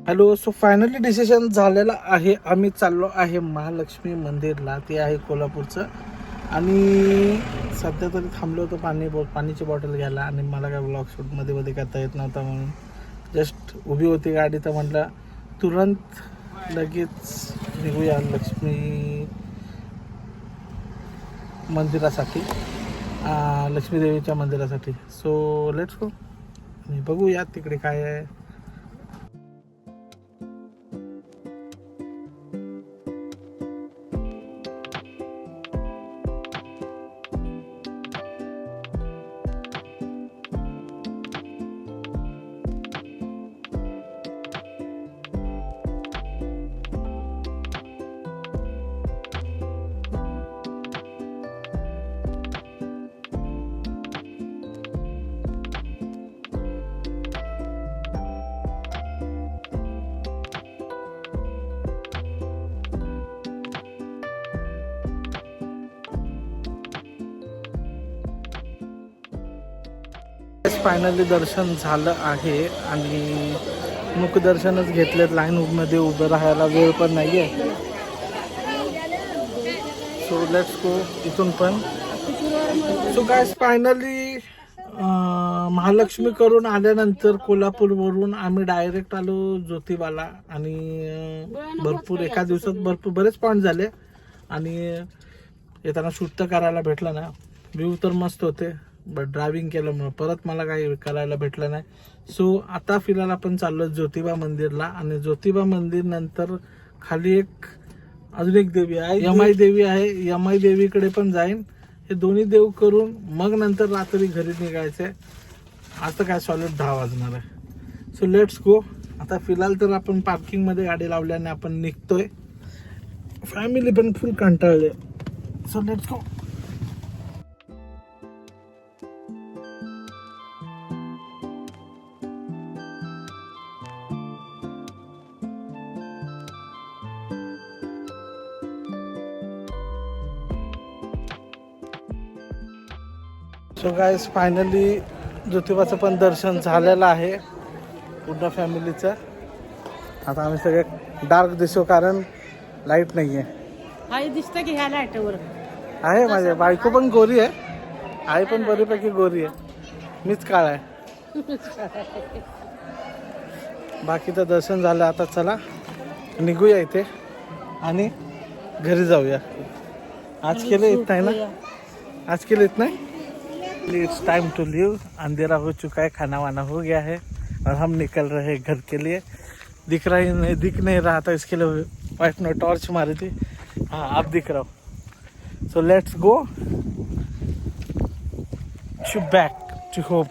Hello. So finally decision झालेला आहे. आम्ही चाललो आहे महालक्ष्मी मंदिरला. ते आहे कोल्हापूरचं. आणि सध्या तरी थांबलो होतो पाण्याची बॉटल घ्यायला. आणि मला काय ब्लॉग शूट मध्ये करता येत नव्हता म्हणून जस्ट उभी होती गाडी. तर म्हटलं तुरंत लगेच निघूया लक्ष्मी मंदिरासाठी, लक्ष्मी देवीच्या मंदिरासाठी. सो लेट्स गो आणि बघूया तिकडे काय आहे. फायनली दर्शन झालं आहे आणि मुखदर्शनच घेतलेत. लाईनमध्ये उभं राहायला वेळ पण नाही आहे. सो लेट्स गो इथून पण. सो गाइस फायनली महालक्ष्मी करून आल्यानंतर कोल्हापूरवरून आम्ही डायरेक्ट आलो ज्योतिबाला. आणि भरपूर एका दिवसात बरेच पॉईंट झाले. आणि येताना शूट तर करायला भेटलं ना. व्ह्यू तर मस्त होते, बट ड्रायव्हिंग केल्यामुळं परत मला काही करायला भेटलं नाही. सो आता फिलहाल आपण चाललो ज्योतिबा मंदिरला. आणि ज्योतिबा मंदिर नंतर खाली अजून एक देवी आहे, यमाई देवी आहे. यमाई देवीकडे पण जाईन. हे दोन्ही देव करून मग नंतर रात्री घरी निघायचंय. आता काय सॉलिड 10 वाजणार आहे. सो लेट्स गो. आता फिलहाल तर आपण पार्किंगमध्ये गाडी लावल्याने आपण निघतोय. फॅमिली पण फुल कंटाळले. So let's go. So guys finally ज्योतिबाचं पण दर्शन झालेलं आहे पूर्ण फॅमिलीचं. आता आम्ही सगळे डार्क दिसू कारण लाईट नाही आहे. दिसतं की ह्या लाईटवर आहे माझ्या बायको पण गोरी आहे. आई पण बरीपैकी गोरी आहे. मीच काळा आहे. बाकीचं दर्शन झालं. आता चला निघूया इथे आणि घरी जाऊया. आज केलं येत नाही ना. आज केलं येत नहीं. It's time to leave. अंधेरा हो चुका है, खाना वाना हो गया है और हम निकल रहे हैं घर के लिए. दिख नहीं रहा था, इसके लिए वाइफ ने टॉर्च मारी थी. हाँ अब दिख रहा हूँ. So let's go to back to home.